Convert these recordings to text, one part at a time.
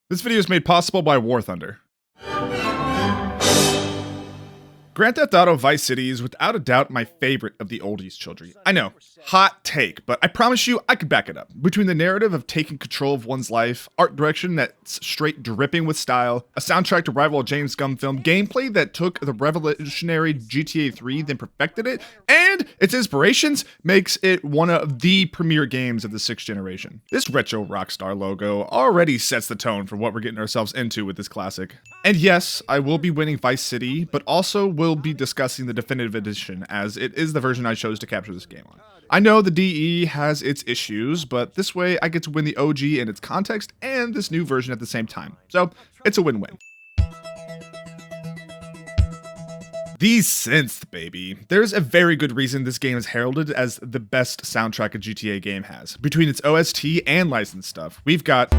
This video is made possible by War Thunder. Grand Theft Auto Vice City is without a doubt my favorite of the oldies trilogy. I know, hot take, but I promise you I could back it up. Between the narrative of taking control of one's life, art direction that's straight dripping with style, a soundtrack to rival a James Gunn film, gameplay that took the revolutionary GTA 3 then perfected it, and its inspirations makes it one of the premier games of the 6th generation. This retro Rockstar logo already sets the tone for what we're getting ourselves into with this classic. And yes, I will be winning Vice City, but also will be discussing the definitive edition, as it is the version I chose to capture this game on. I know the DE has its issues, but this way I get to win the OG in its context and this new version at the same time. So it's a win-win. These synths, baby. There's a very good reason this game is heralded as the best soundtrack a GTA game has. Between its OST and licensed stuff, we've got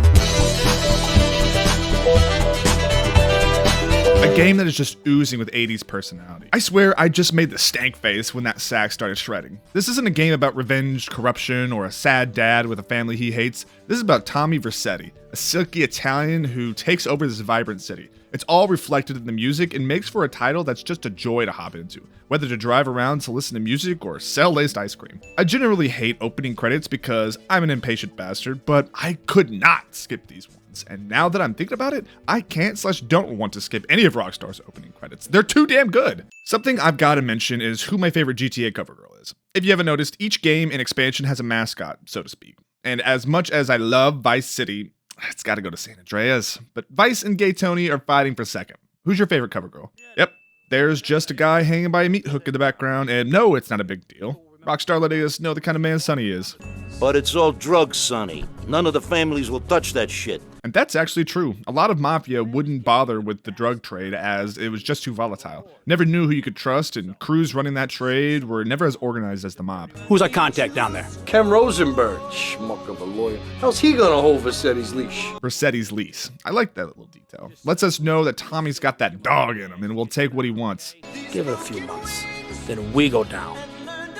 a game that is just oozing with 80s personality. I swear I just made the stank face when that sax started shredding. This isn't a game about revenge, corruption, or a sad dad with a family he hates. This is about Tommy Vercetti, a silky Italian who takes over this vibrant city. It's all reflected in the music and makes for a title that's just a joy to hop into, whether to drive around to listen to music or sell laced ice cream. I generally hate opening credits because I'm an impatient bastard, but I could not skip these ones. And now that I'm thinking about it, I can't/don't want to skip any of Rockstar's opening credits. They're too damn good. Something I've got to mention is who my favorite GTA cover girl is. If you haven't noticed, each game and expansion has a mascot, so to speak. And as much as I love Vice City, it's got to go to San Andreas. But Vice and Gay Tony are fighting for second. Who's your favorite cover girl? Yep, there's just a guy hanging by a meat hook in the background, and no, it's not a big deal. Rockstar letting us know the kind of man Sonny is. But it's all drugs, Sonny. None of the families will touch that shit. And that's actually true. A lot of mafia wouldn't bother with the drug trade as it was just too volatile. Never knew who you could trust, and crews running that trade were never as organized as the mob. Who's our contact down there? Ken Rosenberg, schmuck of a lawyer. How's he gonna hold Vercetti's leash? Vercetti's lease. I like that little detail. Lets us know that Tommy's got that dog in him and will take what he wants. Give it a few months, then we go down.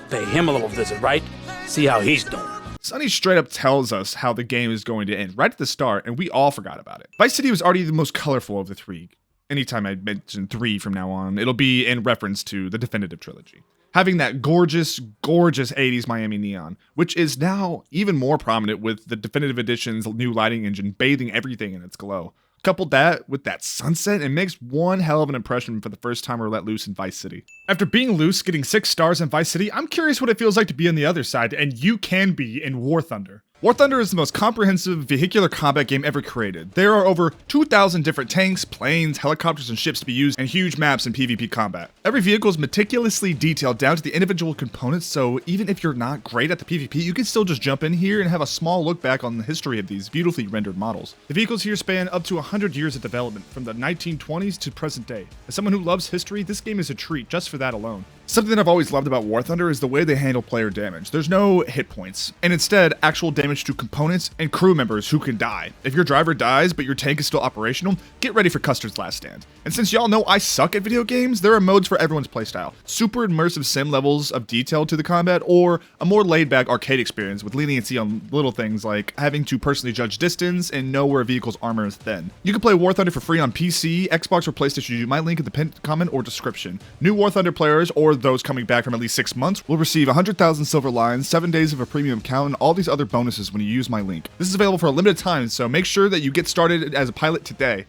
Pay him a little visit, right? See how he's doing. Sonny straight up tells us how the game is going to end right at the start, and we all forgot about it. Vice City was already the most colorful of the three. Anytime I mention 3 from now on, it'll be in reference to the definitive trilogy. Having that gorgeous, gorgeous 80s Miami neon, which is now even more prominent with the definitive edition's new lighting engine bathing everything in its glow. Couple that with that sunset, it makes one hell of an impression for the first time we're let loose in Vice City. After being loose, getting 6 stars in Vice City, I'm curious what it feels like to be on the other side, and you can be in War Thunder. War Thunder is the most comprehensive vehicular combat game ever created. There are over 2,000 different tanks, planes, helicopters, and ships to be used, and huge maps in PvP combat. Every vehicle is meticulously detailed down to the individual components, so even if you're not great at the PvP, you can still just jump in here and have a small look back on the history of these beautifully rendered models. The vehicles here span up to 100 years of development, from the 1920s to present day. As someone who loves history, this game is a treat just for that alone. Something that I've always loved about War Thunder is the way they handle player damage. There's no hit points, and instead, actual damage to components and crew members who can die. If your driver dies, but your tank is still operational, get ready for Custer's Last Stand. And since y'all know I suck at video games, there are modes for everyone's playstyle. Super immersive sim levels of detail to the combat, or a more laid-back arcade experience with leniency on little things like having to personally judge distance and know where a vehicle's armor is thin. You can play War Thunder for free on PC, Xbox, or PlayStation. My link in the pinned comment or description. New War Thunder players, or those coming back from at least 6 months, will receive 100,000 silver lines, 7 days of a premium account, and all these other bonuses when you use my link. This is available for a limited time, so make sure that you get started as a pilot today.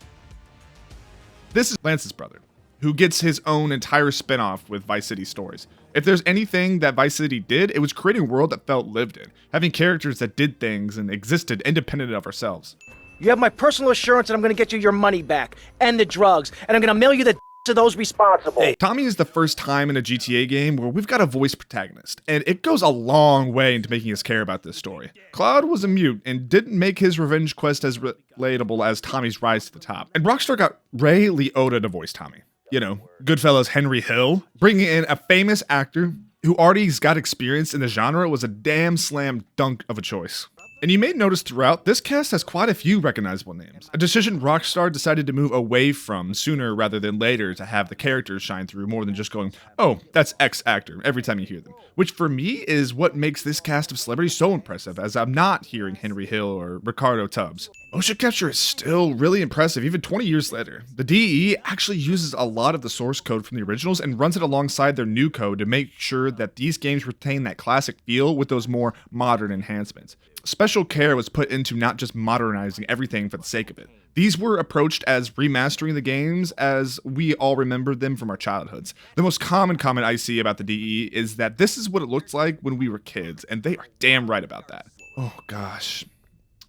This is Lance's brother, who gets his own entire spin-off with Vice City stories. If there's anything that Vice City did, it was creating a world that felt lived in, having characters that did things and existed independent of ourselves. You have my personal assurance that I'm going to get you your money back, and the drugs, and I'm going to mail you the to those responsible. Hey, Tommy is the first time in a GTA game where we've got a voice protagonist, and it goes a long way into making us care about this story. Claude was a mute and didn't make his revenge quest as relatable as Tommy's rise to the top. And Rockstar got Ray Liotta to voice Tommy. You know, Goodfellas Henry Hill. Bringing in a famous actor who already got experience in the genre was a damn slam dunk of a choice. And you may notice throughout, this cast has quite a few recognizable names. A decision Rockstar decided to move away from sooner rather than later to have the characters shine through more than just going, oh, that's X actor, every time you hear them. Which for me is what makes this cast of celebrities so impressive, as I'm not hearing Henry Hill or Ricardo Tubbs. Motion capture is still really impressive even 20 years later. The DE actually uses a lot of the source code from the originals and runs it alongside their new code to make sure that these games retain that classic feel with those more modern enhancements. Special care was put into not just modernizing everything for the sake of it. These were approached as remastering the games as we all remembered them from our childhoods. The most common comment I see about the DE is that this is what it looked like when we were kids, and they are damn right about that. Oh gosh.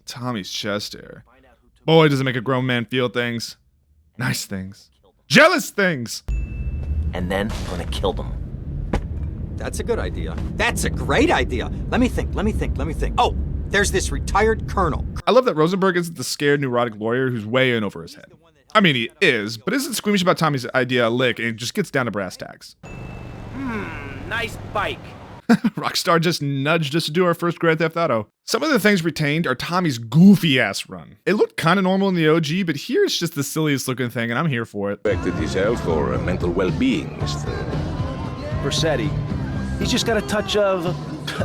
Tommy's chest hair. Boy, does it make a grown man feel things. Nice things. Jealous things! And then I'm gonna kill them. That's a good idea. That's a great idea. Let me think. Oh, there's this retired colonel. I love that Rosenberg isn't the scared, neurotic lawyer who's way in over his head. I mean, he is, but isn't squeamish about Tommy's idea a lick and just gets down to brass tacks. Nice bike. Rockstar just nudged us to do our first Grand Theft Auto. Some of the things retained are Tommy's goofy-ass run. It looked kind of normal in the OG, but here it's just the silliest looking thing, and I'm here for it. Affected his health or mental well-being, Mr. Versetti. He's just got a touch of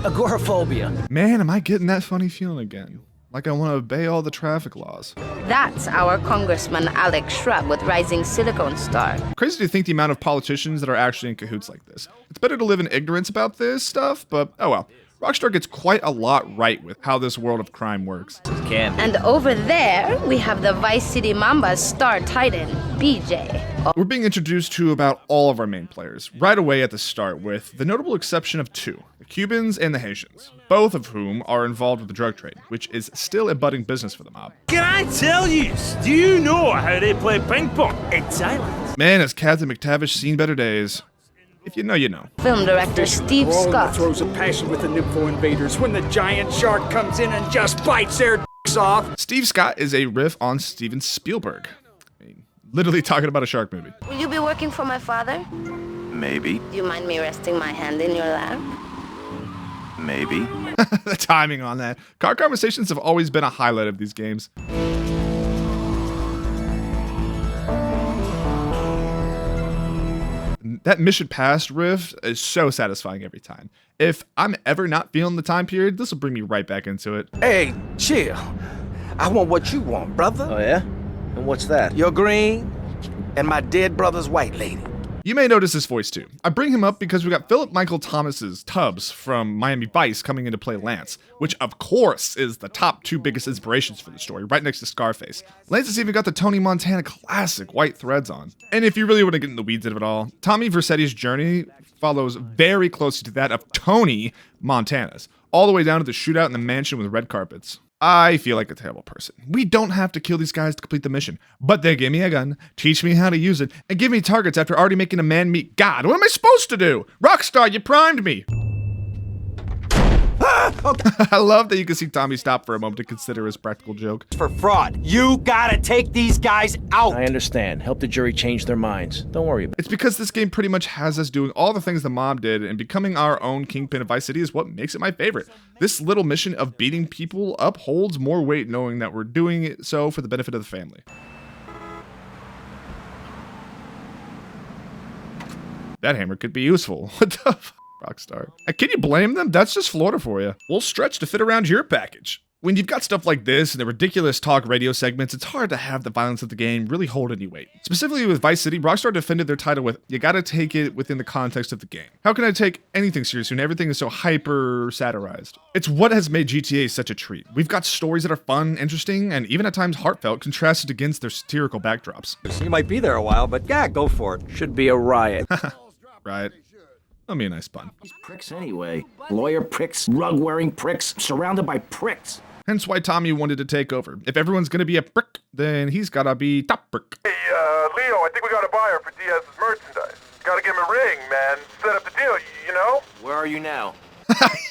agoraphobia. Man, am I getting that funny feeling again. Like I want to obey all the traffic laws. That's our Congressman Alex Shrub with Rising Silicon Star. Crazy to think the amount of politicians that are actually in cahoots like this. It's better to live in ignorance about this stuff, but oh well. Rockstar gets quite a lot right with how this world of crime works. And over there, we have the Vice City Mamba's star titan, BJ. We're being introduced to about all of our main players, right away at the start, with the notable exception of two, the Cubans and the Haitians, both of whom are involved with the drug trade, which is still a budding business for the mob. Can I tell you, do you know how they play ping pong? It's silent. Man, has Captain McTavish seen better days? If you know, you know. Film director Steve Scott. Throws a passion with the Nympho invaders when the giant shark comes in and just bites their dicks off. Steve Scott is a riff on Steven Spielberg. I mean, literally talking about a shark movie. Will you be working for my father? Maybe. Do you mind me resting my hand in your lap? Maybe. The timing on that. Car conversations have always been a highlight of these games. That mission past riff is so satisfying every time. If I'm ever not feeling the time period, this will bring me right back into it. Hey, chill. I want what you want, brother. Oh yeah? And what's that? Your green and my dead brother's white lady. You may notice his voice too. I bring him up because we got Philip Michael Thomas's Tubbs from Miami Vice coming in to play Lance, which of course is the top two biggest inspirations for the story, right next to Scarface. Lance has even got the Tony Montana classic white threads on. And if you really want to get in the weeds of it all, Tommy Vercetti's journey follows very closely to that of Tony Montana's, all the way down to the shootout in the mansion with red carpets. I feel like a terrible person. We don't have to kill these guys to complete the mission, but they give me a gun, teach me how to use it, and give me targets after already making a man meet God. What am I supposed to do? Rockstar, you primed me. I love that you can see Tommy stop for a moment to consider his practical joke. For fraud. You gotta take these guys out. I understand. Help the jury change their minds. Don't worry about it. It's because this game pretty much has us doing all the things the mob did, and becoming our own Kingpin of Vice City is what makes it my favorite. This little mission of beating people up holds more weight knowing that we're doing it so for the benefit of the family. That hammer could be useful. What the fuck? Rockstar. Can you blame them? That's just Florida for you. We'll stretch to fit around your package. When you've got stuff like this and the ridiculous talk radio segments, it's hard to have the violence of the game really hold any weight. Specifically with Vice City, Rockstar defended their title with, you gotta take it within the context of the game. How can I take anything serious when everything is so hyper satirized? It's what has made GTA such a treat. We've got stories that are fun, interesting, and even at times heartfelt, contrasted against their satirical backdrops. You might be there a while, but yeah, go for it. Should be a riot. Right. That'll be a nice pun. Pricks anyway. Lawyer pricks, rug-wearing pricks, surrounded by pricks. Hence why Tommy wanted to take over. If everyone's gonna be a prick, then he's gotta be top prick. Hey, Leo, I think we got a buyer for Diaz's merchandise. Gotta give him a ring, man. Set up the deal, you know? Where are you now?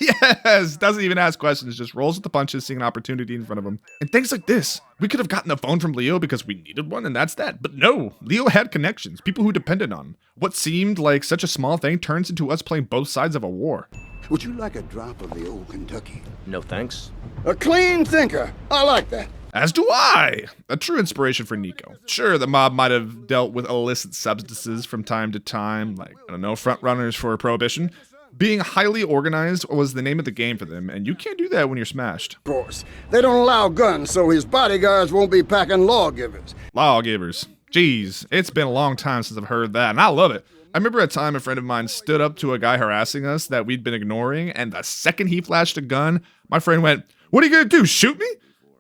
Yes! Doesn't even ask questions, just rolls with the punches, seeing an opportunity in front of him. And things like this. We could have gotten a phone from Leo because we needed one, and that's that. But no, Leo had connections, people who depended on him. What seemed like such a small thing turns into us playing both sides of a war. Would you like a drop of the old Kentucky? No thanks. A clean thinker. I like that. As do I! A true inspiration for Nico. Sure, the mob might have dealt with illicit substances from time to time, like, I don't know, front runners for Prohibition. Being highly organized was the name of the game for them, and you can't do that when you're smashed. Of course. They don't allow guns, so his bodyguards won't be packing lawgivers. Lawgivers. Jeez, it's been a long time since I've heard that, and I love it. I remember a time a friend of mine stood up to a guy harassing us that we'd been ignoring, and the second he flashed a gun, my friend went, "What are you gonna do, shoot me?"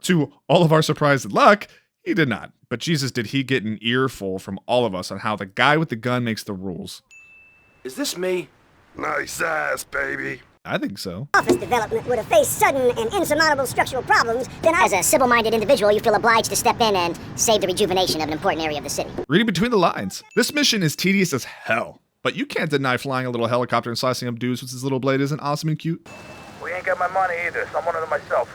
To all of our surprise and luck, he did not. But Jesus, did he get an earful from all of us on how the guy with the gun makes the rules. Is this me? Nice ass, baby. I think so. Office development would have faced sudden and insurmountable structural problems, then as a civil-minded individual, you feel obliged to step in and save the rejuvenation of an important area of the city. Reading between the lines, this mission is tedious as hell. But you can't deny flying a little helicopter and slicing up dudes with his little blade isn't awesome and cute. We ain't got my money either, so I'm running it myself.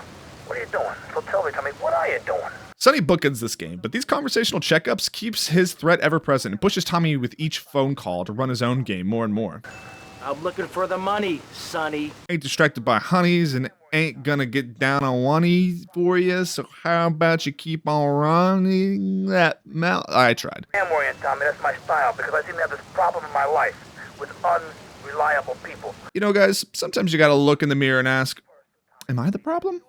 What are you doing? So tell me, what are you doing? Sonny bookends this game, but these conversational checkups keeps his threat ever present and pushes Tommy with each phone call to run his own game more and more. I'm looking for the money, Sonny. Ain't distracted by honeys and ain't gonna get down on one knee for you, so how about you keep on running that mouth? I tried. I'm worrying, Tommy. That's my style, because I seem to have this problem in my life with unreliable people. You know, guys, sometimes you gotta look in the mirror and ask, am I the problem?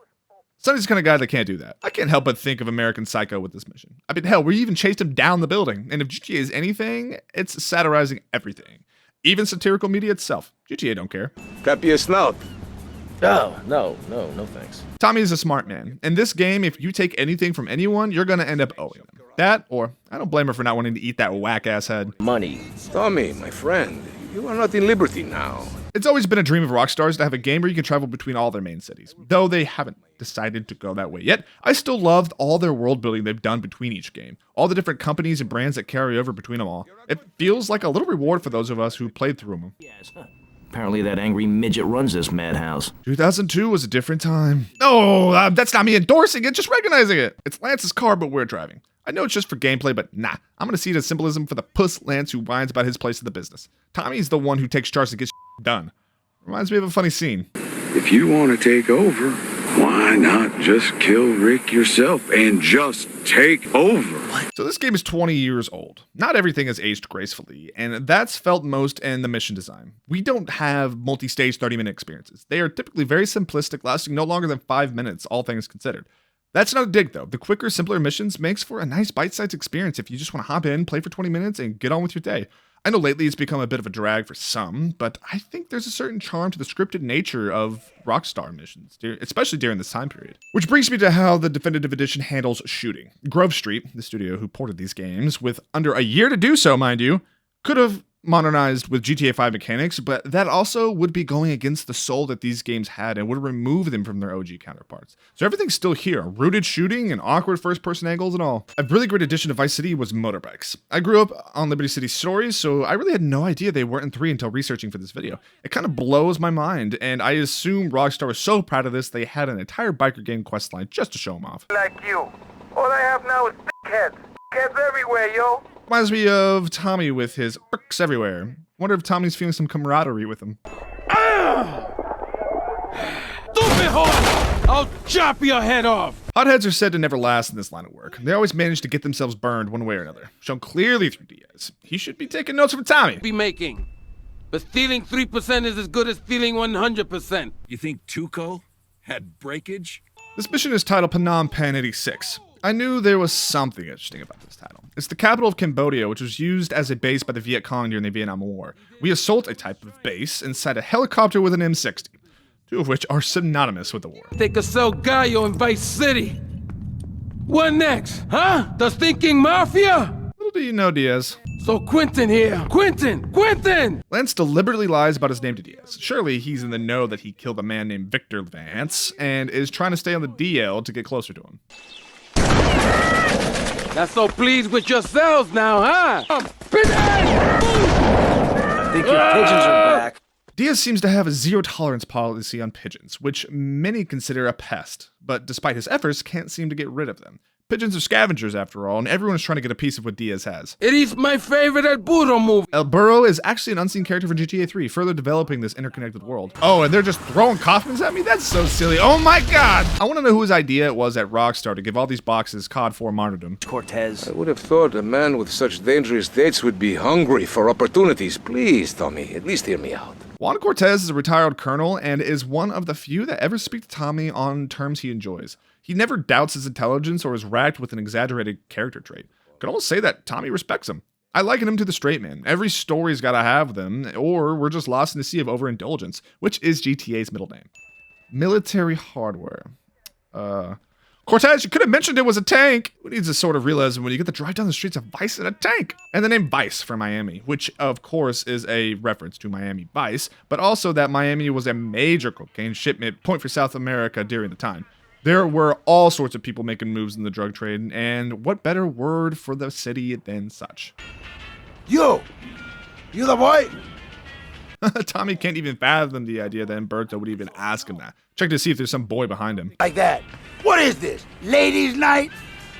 Sonny's the kind of guy that can't do that. I can't help but think of American Psycho with this mission. I mean, hell, we even chased him down the building. And if GTA is anything, it's satirizing everything. Even satirical media itself. GTA don't care. Clap your snout. Oh, no thanks. Tommy is a smart man. In this game, if you take anything from anyone, you're gonna end up owing them. That, or I don't blame her for not wanting to eat that whack-ass head. Money. Tommy, my friend, you are not in liberty now. It's always been a dream of Rockstar's to have a game where you can travel between all their main cities. Though they haven't decided to go that way yet, I still loved all their world building they've done between each game. All the different companies and brands that carry over between them all. It feels like a little reward for those of us who played through them. Yes. Apparently that angry midget runs this madhouse. 2002 was a different time. No, that's not me endorsing it, just recognizing it. It's Lance's car, but we're driving. I know it's just for gameplay, but nah. I'm gonna see it as symbolism for the puss Lance who whines about his place in the business. Tommy's the one who takes charge and gets done. Reminds me of a funny scene. If you want to take over, why not just kill Rick yourself and just take over? So this game is 20 years old. Not everything has aged gracefully, and that's felt most in the mission design. We don't have multi-stage 30-minute experiences. They are typically very simplistic, lasting no longer than 5 minutes, all things considered. That's not a dig, though. The quicker, simpler missions makes for a nice bite-sized experience if you just want to hop in, play for 20 minutes, and get on with your day. I know lately it's become a bit of a drag for some, but I think there's a certain charm to the scripted nature of Rockstar missions, especially during this time period. Which brings me to how the Definitive Edition handles shooting. Grove Street, the studio who ported these games, with under a year to do so, mind you, could have modernized with GTA 5 mechanics, but that also would be going against the soul that these games had and would remove them from their OG counterparts. So everything's still here, rooted shooting and awkward first-person angles and all. A really great addition to Vice City was motorbikes. I grew up on Liberty City stories, so I really had no idea they weren't in 3 until researching for this video. It kind of blows my mind, and I assume Rockstar was so proud of this they had an entire biker game questline just to show them off. Like you. All I have now is dickheads. Dickheads everywhere, yo. Reminds me of Tommy with his bricks everywhere. Wonder if Tommy's feeling some camaraderie with him. Stupid horse! I'll chop your head off! Hotheads are said to never last in this line of work. They always manage to get themselves burned one way or another. Shown clearly through Diaz. He should be taking notes from Tommy. Be making. But stealing 3% is as good as stealing 100%. You think Tuco had breakage? This mission is titled Phnom Penh 86. I knew there was something interesting about this title. It's the capital of Cambodia, which was used as a base by the Viet Cong during the Vietnam War. We assault a type of base inside a helicopter with an M60, 2 of which are synonymous with the war. They could sell Gallo in Vice City. What next, huh? The stinking mafia? Little do you know, Diaz. So Quentin here. Quentin! Lance deliberately lies about his name to Diaz. Surely he's in the know that he killed a man named Victor Vance and is trying to stay on the DL to get closer to him. Not so pleased with yourselves now, huh? I think your pigeons are back. Diaz seems to have a zero-tolerance policy on pigeons, which many consider a pest, but despite his efforts, can't seem to get rid of them. Pigeons are scavengers after all, and everyone's trying to get a piece of what Diaz has. It is my favorite El Burro movie. El Burro is actually an unseen character for GTA 3, further developing this interconnected world. Oh, and they're just throwing coffins at me? That's so silly. Oh my god! I want to know whose idea it was at Rockstar to give all these boxes COD 4 martyrdom. Cortez. I would have thought a man with such dangerous dates would be hungry for opportunities. Please, Tommy, at least hear me out. Juan Cortez is a retired colonel and is one of the few that ever speak to Tommy on terms he enjoys. He never doubts his intelligence or is racked with an exaggerated character trait. Could almost say that Tommy respects him. I liken him to the straight man. Every story's gotta have them, or we're just lost in the sea of overindulgence, which is GTA's middle name. Military hardware. Cortez, you could have mentioned it was a tank. Who needs a sort of realism when you get to drive down the streets of Vice in a tank? And the name Vice for Miami, which of course is a reference to Miami Vice, but also that Miami was a major cocaine shipment point for South America during the time. There were all sorts of people making moves in the drug trade, and what better word for the city than such? You the boy? Tommy can't even fathom the idea that Umberto would even ask him that. Check to see if there's some boy behind him. Like that. What is this? Ladies' night?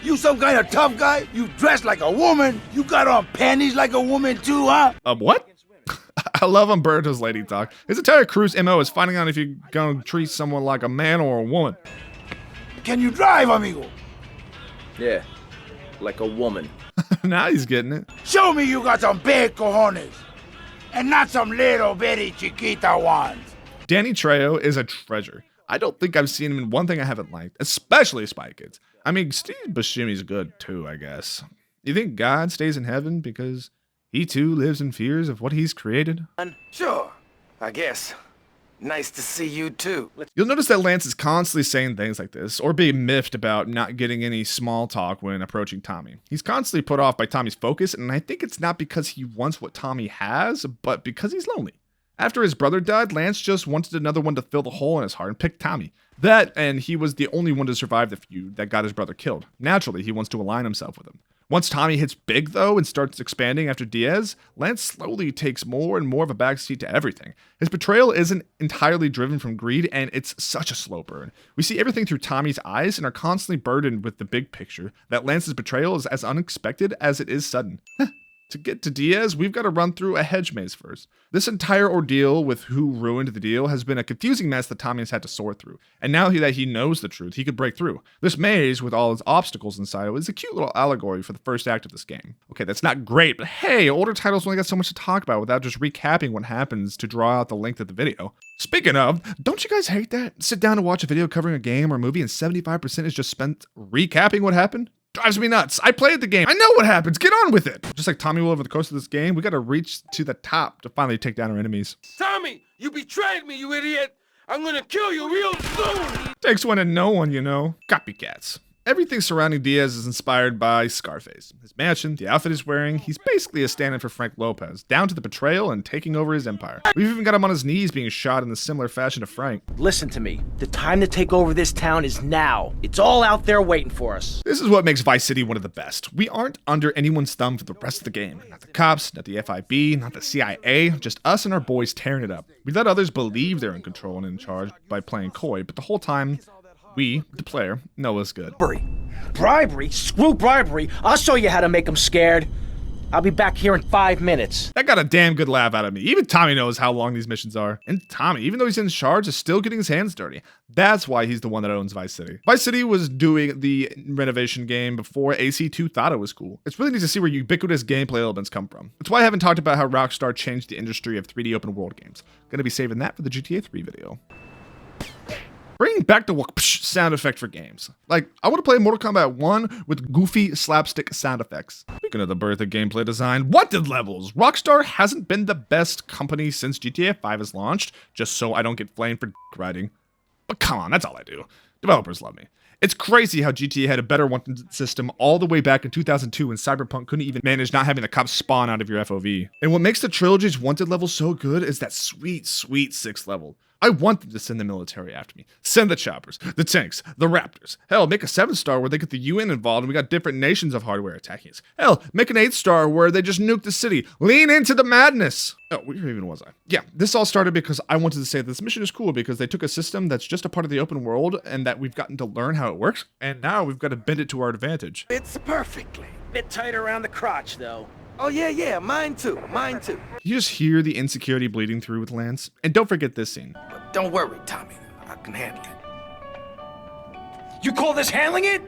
You some kind of tough guy? You dress like a woman? You got on panties like a woman too, huh? What? I love Umberto's lady talk. His entire crew's MO is finding out if you're gonna treat someone like a man or a woman. Can you drive, amigo? Yeah, like a woman. Now he's getting it. Show me you got some big cojones. And not some little bitty chiquita ones. Danny Trejo is a treasure. I don't think I've seen him in one thing I haven't liked, especially Spy Kids. I mean, Steve Buscemi's good too, I guess. You think God stays in heaven because he too lives in fears of what he's created? Sure, I guess. Nice to see you too. You'll notice that Lance is constantly saying things like this, or being miffed about not getting any small talk when approaching Tommy. He's constantly put off by Tommy's focus, and I think it's not because he wants what Tommy has, but because he's lonely. After his brother died, Lance just wanted another one to fill the hole in his heart and picked Tommy. That, and he was the only one to survive the feud that got his brother killed. Naturally, he wants to align himself with him. Once Tommy hits big, though, and starts expanding after Diaz, Lance slowly takes more and more of a backseat to everything. His betrayal isn't entirely driven from greed, and it's such a slow burn. We see everything through Tommy's eyes and are constantly burdened with the big picture, that Lance's betrayal is as unexpected as it is sudden. To get to Diaz, we've got to run through a hedge maze first. This entire ordeal with who ruined the deal has been a confusing mess that Tommy has had to sort through. And now that he knows the truth, he could break through. This maze, with all its obstacles inside of it, is a cute little allegory for the first act of this game. Okay, that's not great, but hey, older titles only got so much to talk about without just recapping what happens to draw out the length of the video. Speaking of, don't you guys hate that? Sit down to watch a video covering a game or movie and 75% is just spent recapping what happened? Drives me nuts. I played the game. I know what happens. Get on with it. Just like Tommy will over the course of this game, we got to reach to the top to finally take down our enemies. Tommy, you betrayed me, you idiot! I'm gonna kill you real soon! Takes one to know one, you know. Copycats. Everything surrounding Diaz is inspired by Scarface. His mansion, the outfit he's wearing, he's basically a stand-in for Frank Lopez, down to the betrayal and taking over his empire. We've even got him on his knees being shot in the similar fashion to Frank. Listen to me. The time to take over this town is now. It's all out there waiting for us. This is what makes Vice City one of the best. We aren't under anyone's thumb for the rest of the game. Not the cops, not the FIB, not the CIA, just us and our boys tearing it up. We let others believe they're in control and in charge by playing coy, but the whole time, we, the player, know what's good. Bribery? Screw bribery. I'll show you how to make them scared. I'll be back here in 5 minutes. That got a damn good laugh out of me. Even Tommy knows how long these missions are. And Tommy, even though he's in charge, is still getting his hands dirty. That's why he's the one that owns Vice City. Vice City was doing the renovation game before AC2 thought it was cool. It's really neat to see where ubiquitous gameplay elements come from. That's why I haven't talked about how Rockstar changed the industry of 3D open world games. Gonna be saving that for the GTA 3 video. Bringing back the sound effect for games. Like, I want to play Mortal Kombat 1 with goofy slapstick sound effects. Speaking of the birth of gameplay design, what did levels? Rockstar hasn't been the best company since GTA 5 has launched, just so I don't get flamed for riding. But come on, that's all I do. Developers love me. It's crazy how GTA had a better wanted system all the way back in 2002 when Cyberpunk couldn't even manage not having the cops spawn out of your FOV. And what makes the trilogy's wanted level so good is that sweet, sweet 6th level. I want them to send the military after me. Send the choppers, the tanks, the raptors. Hell, make a 7-star where they get the UN involved and we got different nations of hardware attacking us. Hell, make an 8-star where they just nuke the city. Lean into the madness. Oh, where even was I? Yeah, this all started because I wanted to say this mission is cool because they took a system that's just a part of the open world and that we've gotten to learn how it works, and now we've got to bend it to our advantage. It's perfectly. Bit tight around the crotch, though. Oh, yeah, mine too, mine too. You just hear the insecurity bleeding through with Lance. And don't forget this scene. But don't worry, Tommy. I can handle it. You call this handling it?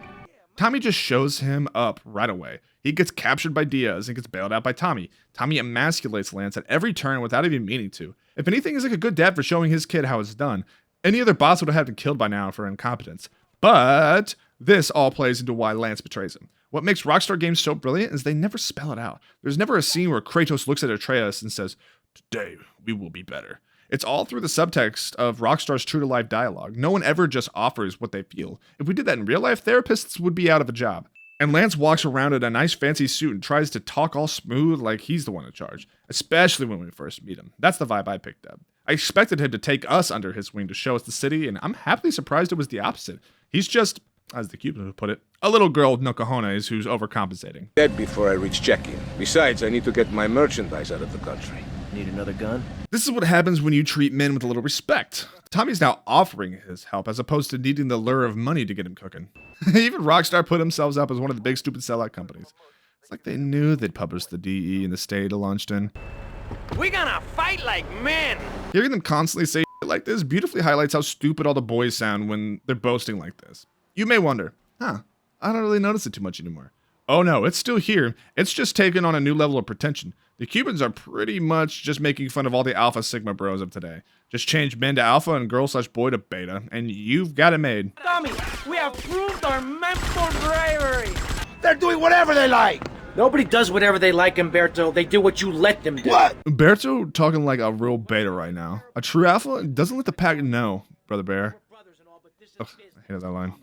Tommy just shows him up right away. He gets captured by Diaz and gets bailed out by Tommy. Tommy emasculates Lance at every turn without even meaning to. If anything, he's like a good dad for showing his kid how it's done. Any other boss would have had him killed by now for incompetence. But this all plays into why Lance betrays him. What makes Rockstar games so brilliant is they never spell it out. There's never a scene where Kratos looks at Atreus and says, "Today, we will be better." It's all through the subtext of Rockstar's true-to-life dialogue. No one ever just offers what they feel. If we did that in real life, therapists would be out of a job. And Lance walks around in a nice fancy suit and tries to talk all smooth like he's the one in charge, especially when we first meet him. That's the vibe I picked up. I expected him to take us under his wing to show us the city, and I'm happily surprised it was the opposite. He's just, as the Cubans would put it, a little girl with no cojones who's overcompensating. Dead before I reach check-in. Besides, I need to get my merchandise out of the country. Need another gun? This is what happens when you treat men with a little respect. Tommy's now offering his help as opposed to needing the lure of money to get him cooking. Even Rockstar put themselves up as one of the big stupid sellout companies. It's like they knew they'd publish the DE in the state it launched in. We gonna fight like men! Hearing them constantly say shit like this beautifully highlights how stupid all the boys sound when they're boasting like this. You may wonder, I don't really notice it too much anymore. Oh no, it's still here. It's just taken on a new level of pretension. The Cubans are pretty much just making fun of all the Alpha Sigma bros of today. Just change men to Alpha and girl/boy to Beta, and you've got it made. Tommy, we have proved our mental bravery! They're doing whatever they like! Nobody does whatever they like, Umberto. They do what you let them do. What? Umberto talking like a real Beta right now. A true Alpha doesn't let the pack know, Brother Bear. Ugh, I hate that line.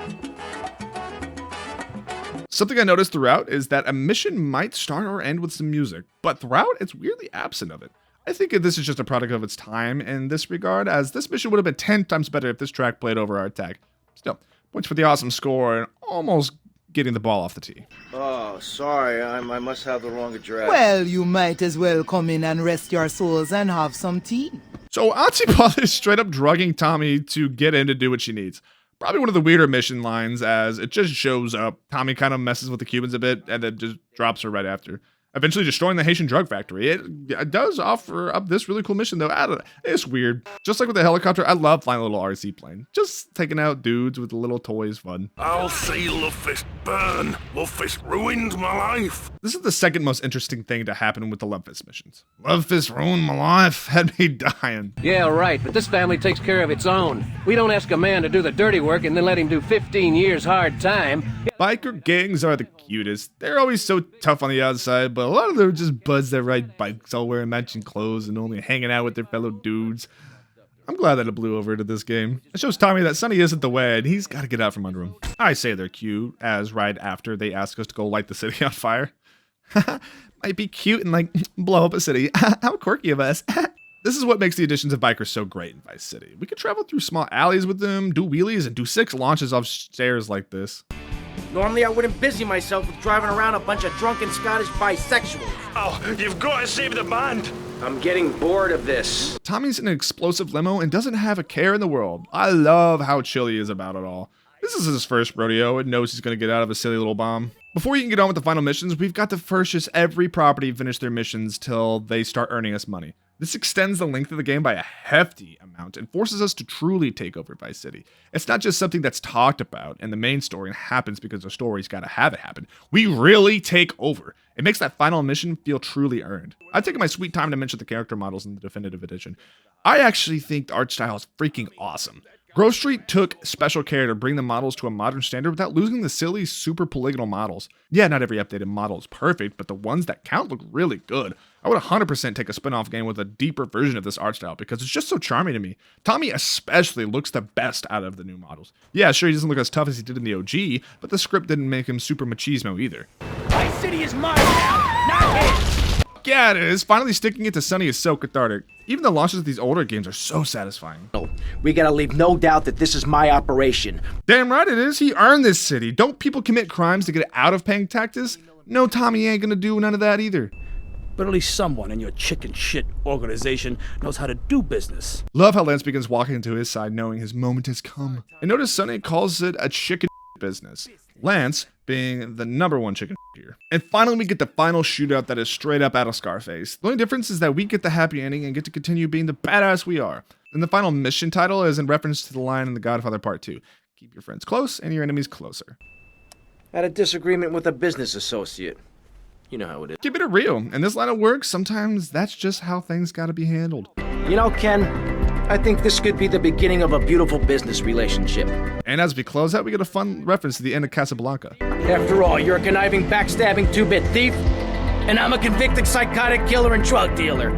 Something I noticed throughout is that a mission might start or end with some music, but throughout it's weirdly absent of it. I think this is just a product of its time in this regard, as this mission would have been 10 times better if this track played over our attack. Still, points for the awesome score and almost getting the ball off the tee. Oh, sorry, I must have the wrong address. Well, you might as well come in and rest your souls and have some tea. So Auntie Paula is straight up drugging Tommy to get in to do what she needs. Probably one of the weirder mission lines, as it just shows up. Tommy kind of messes with the Cubans a bit and then just drops her right after, eventually destroying the Haitian drug factory. It does offer up this really cool mission, though. It's weird. Just like with the helicopter, I love flying a little RC plane. Just taking out dudes with little toys fun. I'll see Lovefist burn. Lovefist ruined my life. This is the second most interesting thing to happen with the Lovefist missions. Lovefist ruined my life. Had me dying. Yeah, right, but this family takes care of its own. We don't ask a man to do the dirty work and then let him do 15 years hard time. Biker gangs are the cutest. They're always so tough on the outside, but a lot of them are just buds that ride bikes all wearing matching clothes and only hanging out with their fellow dudes. I'm glad that it blew over to this game. It shows Tommy that Sonny isn't the way, and he's got to get out from under him. I say they're cute, as right after they ask us to go light the city on fire. Might be cute and like blow up a city. How quirky of us. This is what makes the additions of bikers so great in Vice City. We could travel through small alleys with them, do wheelies, and do 6 launches off stairs like this. Normally I wouldn't busy myself with driving around a bunch of drunken Scottish bisexuals. Oh, you've got to save the band. I'm getting bored of this. Tommy's in an explosive limo and doesn't have a care in the world. I love how chill he is about it all. This is his first rodeo and knows he's going to get out of a silly little bomb. Before you can get on with the final missions, we've got to first just every property finish their missions till they start earning us money. This extends the length of the game by a hefty amount and forces us to truly take over Vice City. It's not just something that's talked about in the main story and happens because the story's got to have it happen. We really take over. It makes that final mission feel truly earned. I've taken my sweet time to mention the character models in the definitive edition. I actually think the art style is freaking awesome. Grove Street took special care to bring the models to a modern standard without losing the silly, super polygonal models. Yeah, not every updated model is perfect, but the ones that count look really good. I would 100% take a spin-off game with a deeper version of this art style because it's just so charming to me. Tommy especially looks the best out of the new models. Yeah, sure, he doesn't look as tough as he did in the OG, but the script didn't make him super machismo either. Vice City is mine now, not his! Yeah, it is. Finally sticking it to Sunny is so cathartic. Even the launches of these older games are so satisfying. We gotta leave no doubt that this is my operation. Damn right it is. He earned this city. Don't people commit crimes to get out of paying taxes? No, Tommy ain't gonna do none of that either. But at least someone in your chicken shit organization knows how to do business. Love how Lance begins walking into his side knowing his moment has come. And notice Sonny calls it a chicken business. Lance being the #1 chicken here. And finally we get the final shootout that is straight up out of Scarface. The only difference is that we get the happy ending and get to continue being the badass we are. And the final mission title is in reference to the line in The Godfather Part 2. Keep your friends close and your enemies closer. Had a disagreement with a business associate. You know how it is. Keep it real. In this line of work, sometimes that's just how things gotta be handled. You know, Ken, I think this could be the beginning of a beautiful business relationship. And as we close out, we get a fun reference to the end of Casablanca. After all, you're a conniving, backstabbing, two-bit thief, and I'm a convicted psychotic killer and drug dealer.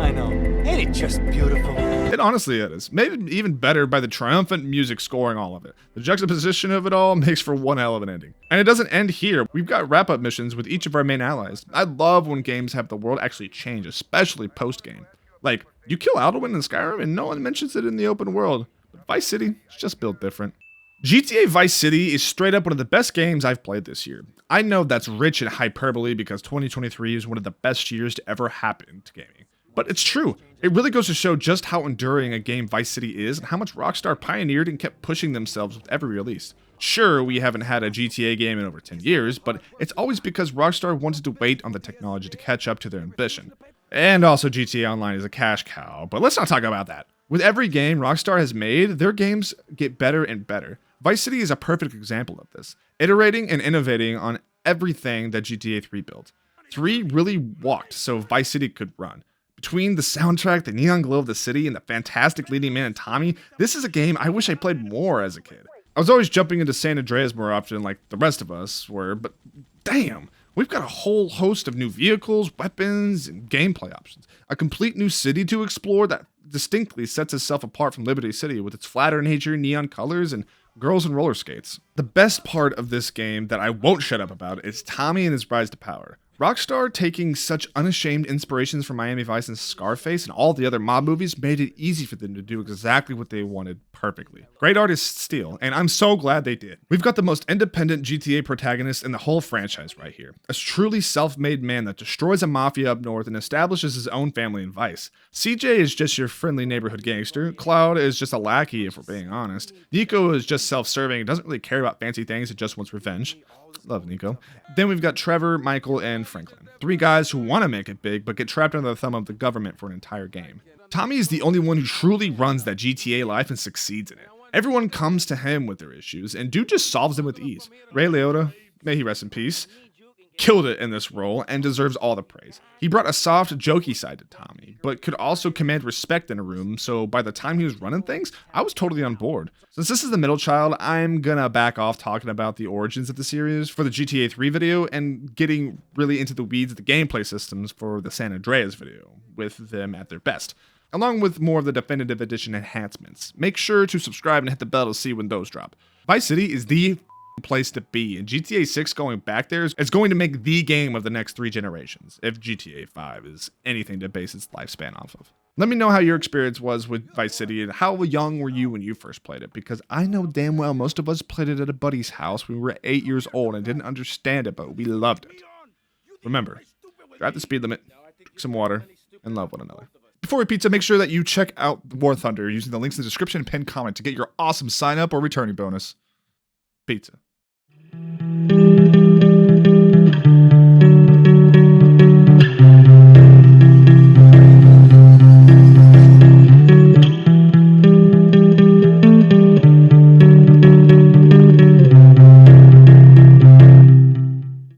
I know. Ain't it just beautiful? It honestly is. Made even better by the triumphant music scoring all of it. The juxtaposition of it all makes for one hell of an ending. And it doesn't end here. We've got wrap-up missions with each of our main allies. I love when games have the world actually change, especially post-game. Like, you kill Alduin in Skyrim and no one mentions it in the open world. But Vice City is just built different. GTA Vice City is straight up one of the best games I've played this year. I know that's rich in hyperbole because 2023 is one of the best years to ever happen to gaming. But it's true. It really goes to show just how enduring a game Vice City is and how much Rockstar pioneered and kept pushing themselves with every release. Sure, we haven't had a GTA game in over 10 years, but it's always because Rockstar wanted to wait on the technology to catch up to their ambition. And also GTA Online is a cash cow, but let's not talk about that. With every game Rockstar has made, their games get better and better. Vice City is a perfect example of this, iterating and innovating on everything that GTA 3 built. 3 really walked so Vice City could run. Between the soundtrack, the neon glow of the city, and the fantastic leading man Tommy, this is a game I wish I played more as a kid. I was always jumping into San Andreas more often like the rest of us were, but damn, we've got a whole host of new vehicles, weapons, and gameplay options. A complete new city to explore that distinctly sets itself apart from Liberty City with its flatter nature, neon colors, and girls and roller skates. The best part of this game that I won't shut up about is Tommy and his rise to power. Rockstar taking such unashamed inspirations from Miami Vice and Scarface and all the other mob movies made it easy for them to do exactly what they wanted perfectly. Great artists steal, and I'm so glad they did. We've got the most independent GTA protagonist in the whole franchise right here. A truly self-made man that destroys a mafia up north and establishes his own family in Vice. CJ is just your friendly neighborhood gangster. Cloud is just a lackey if we're being honest. Nico is just self-serving and doesn't really care about fancy things, it just wants revenge. Love Nico. Then we've got Trevor, Michael, and Franklin. 3 guys who want to make it big, but get trapped under the thumb of the government for an entire game. Tommy is the only one who truly runs that GTA life and succeeds in it. Everyone comes to him with their issues, and dude just solves them with ease. Ray Liotta, may he rest in peace, killed it in this role and deserves all the praise. He brought a soft, jokey side to Tommy, but could also command respect in a room, so by the time he was running things, I was totally on board. Since this is the middle child, I'm gonna back off talking about the origins of the series for the GTA 3 video and getting really into the weeds of the gameplay systems for the San Andreas video, with them at their best, along with more of the definitive edition enhancements. Make sure to subscribe and hit the bell to see when those drop. Vice City is the place to be, and GTA 6 going back there is going to make the game of the next 3 generations, if GTA 5 is anything to base its lifespan off of. Let me know how your experience was with Vice City and how young were you when you first played it, because I know damn well most of us played it at a buddy's house when we were 8 years old and didn't understand it, but we loved it. Remember, drive the speed limit, drink some water, and love one another. Before we pizza, make sure that you check out War Thunder using the links in the description and pinned comment to get your awesome sign up or returning bonus. Pizza.